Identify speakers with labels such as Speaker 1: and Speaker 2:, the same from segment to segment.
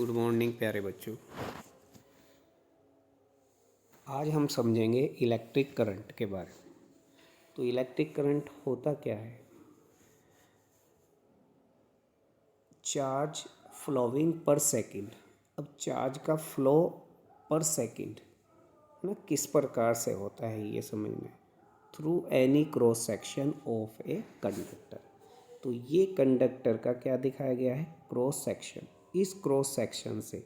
Speaker 1: Good morning प्यारे बच्चों। आज हम समझेंगे इलेक्ट्रिक करंट के बारे में। तो इलेक्ट्रिक करंट होता क्या है? Charge flowing per second. अब चार्ज का फ्लो पर सेकंड है ना, किस प्रकार से होता है ये समझना है। Through any cross section of a conductor. तो ये कंडक्टर का क्या दिखाया गया है? Cross section. इस क्रॉस सेक्शन से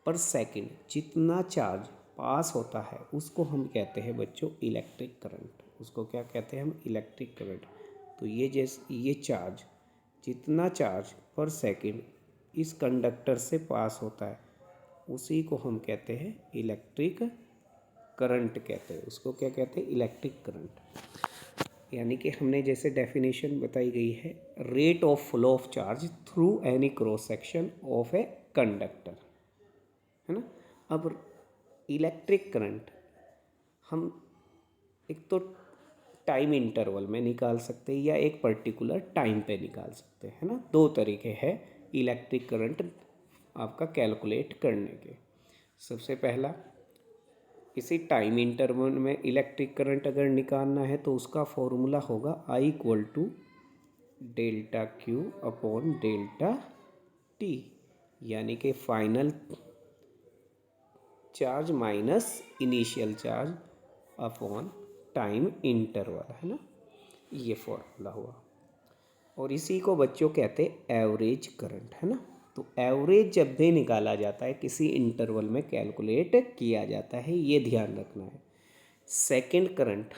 Speaker 1: पर सेकंड जितना चार्ज पास होता है उसको हम कहते हैं बच्चों इलेक्ट्रिक करंट। उसको क्या कहते हैं हम? Electric current. तो ये चार्ज, जितना चार्ज पर सेकंड इस कंडक्टर से पास होता है उसी को हम कहते हैं इलेक्ट्रिक करंट कहते हैं। उसको क्या कहते हैं? Electric current. यानी कि हमने जैसे डेफिनेशन बताई गई है, rate of flow of charge through any cross section of a conductor, है ना। अब इलेक्ट्रिक करंट हम एक तो टाइम इंटरवल में निकाल सकते हैं या एक पर्टिकुलर टाइम पे निकाल सकते हैं, है ना। दो तरीके हैं इलेक्ट्रिक करंट आपका कैलकुलेट करने के। सबसे पहला, किसी टाइम इंटरवल में इलेक्ट्रिक करंट अगर निकालना है तो उसका फॉर्मूला होगा I equal to delta Q upon delta T, यानी कि final charge minus initial charge upon time interval, है ना। ये फॉर्मूला हुआ। और इसी को बच्चों कहते हैं एवरेज करंट, है ना। तो एवरेज जब भी निकाला जाता है किसी इंटरवल में कैलकुलेट किया जाता है, ये ध्यान रखना है। सेकंड करंट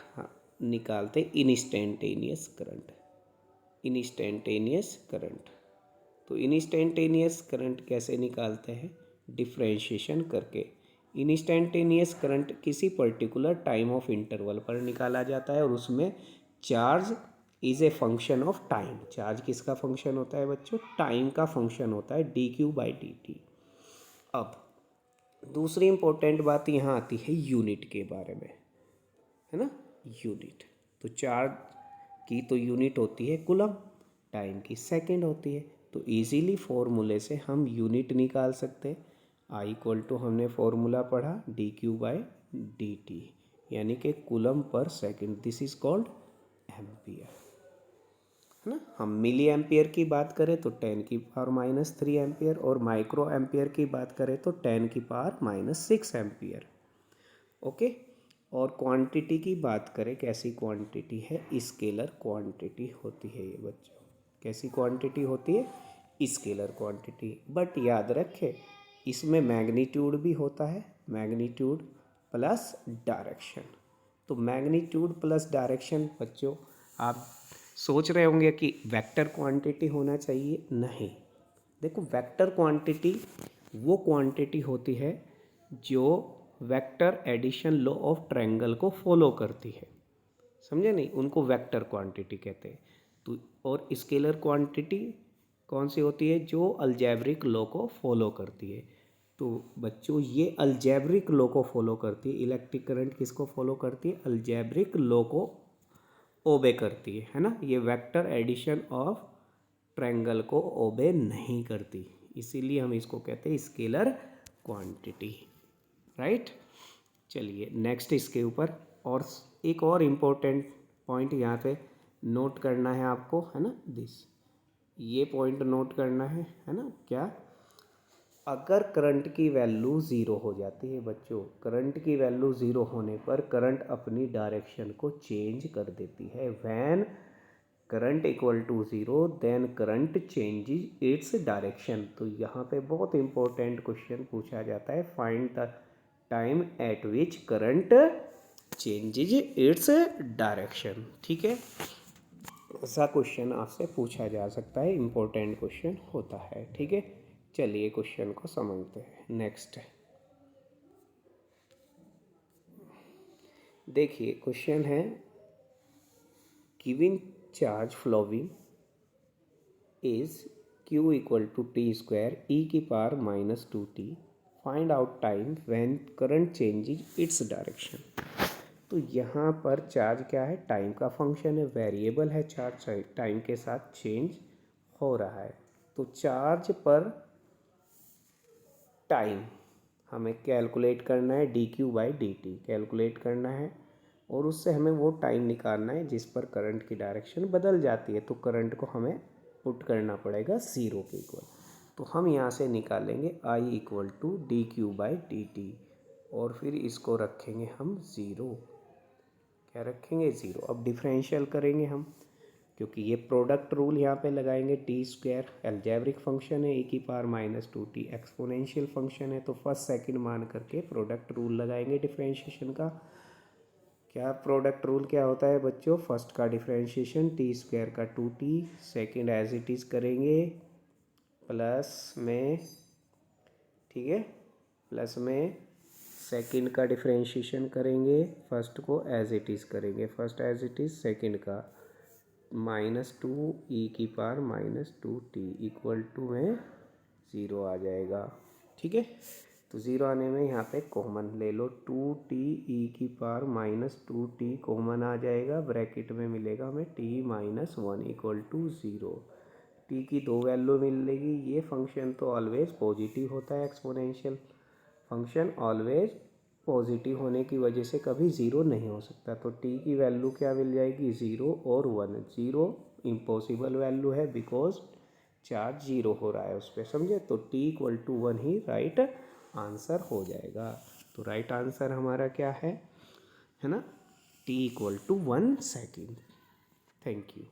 Speaker 1: निकालते इंस्टेंटेनियस करंट। इंस्टेंटेनियस करंट, तो इंस्टेंटेनियस करंट कैसे निकालते हैं? डिफ्रेंशिएशन करके। इंस्टेंटेनियस करंट किसी पर्टिकुलर टाइम ऑफ इंटरवल पर निकाला जाता है और उसमें charge is a function of time. Charge किसका फंक्शन होता है बच्चों? टाइम का फंक्शन होता है, dQ/dt। अब दूसरी इंपॉर्टेंट बात यहाँ आती है यूनिट के बारे में, है ना। यूनिट, तो चार्ज की तो यूनिट होती है कूलम, टाइम की सेकंड होती है। तो इजीली फॉर्मूले से हम यूनिट निकाल सकते हैं। I इक्वल टू हमने फॉर्मूला पढ़ा dQ/dt, यानी कि coulomb per second. This is called ampere, है ना। हम मिली एम्पियर की बात करें तो 10⁻³ एम्पियर, और माइक्रो एम्पियर की बात करें तो 10⁻⁻6 एम्पियर। ओके। और क्वांटिटी की बात करें, कैसी क्वांटिटी है? स्केलर क्वांटिटी होती है ये बच्चों। कैसी क्वांटिटी होती है? Scalar quantity. बट याद रखें इसमें मैग्नीट्यूड भी होता है, मैग्नीट्यूड प्लस डायरेक्शन। तो मैग्नीट्यूड प्लस डायरेक्शन बच्चों, आप सोच रहे होंगे कि वेक्टर क्वांटिटी होना चाहिए। नहीं, देखो वेक्टर क्वांटिटी वो क्वांटिटी होती है जो vector addition law of triangle को फॉलो करती है, समझे नहीं? उनको वेक्टर क्वांटिटी कहते हैं। तो और स्केलर क्वांटिटी कौन सी होती है? जो अलजेब्रिक लॉ को फॉलो करती है। तो बच्चों ये अलजेब्रिक लॉ को फॉलो करती है। इलेक्ट्रिक करंट किसको फॉलो करती है? अलजेब्रिक लॉ को ओबे करती है ना। ये वेक्टर एडिशन ऑफ ट्रायंगल को ओबे नहीं करती, इसीलिए हम इसको कहते हैं स्केलर क्वांटिटी, राइट। चलिए नेक्स्ट इसके ऊपर और एक और इम्पोर्टेंट पॉइंट यहाँ पे नोट करना है आपको, है ना। ये पॉइंट नोट करना है ना। क्या? अगर करंट की वैल्यू ज़ीरो हो जाती है बच्चों, करंट की वैल्यू ज़ीरो होने पर करंट अपनी डायरेक्शन को चेंज कर देती है। When current equal to zero then current changes its direction. तो यहाँ पे बहुत इंपॉर्टेंट क्वेश्चन पूछा जाता है, find the time at which current changes its direction. ठीक है, ऐसा क्वेश्चन आपसे पूछा जा सकता है, इंपॉर्टेंट क्वेश्चन होता है। ठीक है, चलिए क्वेश्चन को समझते हैं। नेक्स्ट देखिए, क्वेश्चन है given charge flowing is Q equal to T² e⁻⁻2t। Find out time when current changes its direction. तो यहाँ पर चार्ज क्या है? टाइम का फंक्शन है, वेरिएबल है। चार्ज टाइम के साथ चेंज हो रहा है। तो चार्ज पर टाइम हमें कैलकुलेट करना है, dq/dt कैलकुलेट करना है, और उससे हमें वो टाइम निकालना है जिस पर करंट की डायरेक्शन बदल जाती है। तो करंट को हमें पुट करना पड़ेगा 0 के इक्वल। तो हम यहाँ से निकालेंगे I = dq/dt, और फिर इसको रखेंगे हम 0। क्या रखेंगे? 0। अब डिफरेंशियल करेंगे हम, क्योंकि ये प्रोडक्ट रूल यहाँ पे लगाएंगे। t² एल्जेब्रिक फंक्शन है, e⁻⁻2t एक्सपोनेंशियल फंक्शन है, तो फर्स्ट सेकंड मान करके प्रोडक्ट रूल लगाएंगे डिफरेंशिएशन का। क्या प्रोडक्ट रूल क्या होता है बच्चों? फर्स्ट का डिफरेंशिएशन t² का 2t, second as it is करेंगे प्लस में, ठीक है, प्लस में सेकंड का डिफरेंशिएशन करेंगे, फर्स्ट को एज इट इज़ करेंगे, first as it is, second का -2 e⁻⁻2t इक्वल टू में 0 आ जाएगा। ठीक है, तो 0 आने में यहाँ पे कॉमन ले लो, 2t e⁻⁻2t कॉमन आ जाएगा, ब्रैकेट में मिलेगा हमें t-1 इक्वल टू 0। टी की दो वैल्यू मिलेगी। ये फंक्शन तो ऑलवेज पॉजिटिव होता है, एक्सपोनेंशियल फंक्शन ऑलवेज पॉजिटिव होने की वजह से कभी ज़ीरो नहीं हो सकता। तो टी की वैल्यू क्या मिल जाएगी? 0 और 1। 0 इम्पॉसिबल वैल्यू है बिकॉज चार्ज 0 हो रहा है उस पर, समझे? तो t = 1 ही राइट आंसर हो जाएगा। तो राइट आंसर हमारा क्या है ना? t = 1 second. Thank you.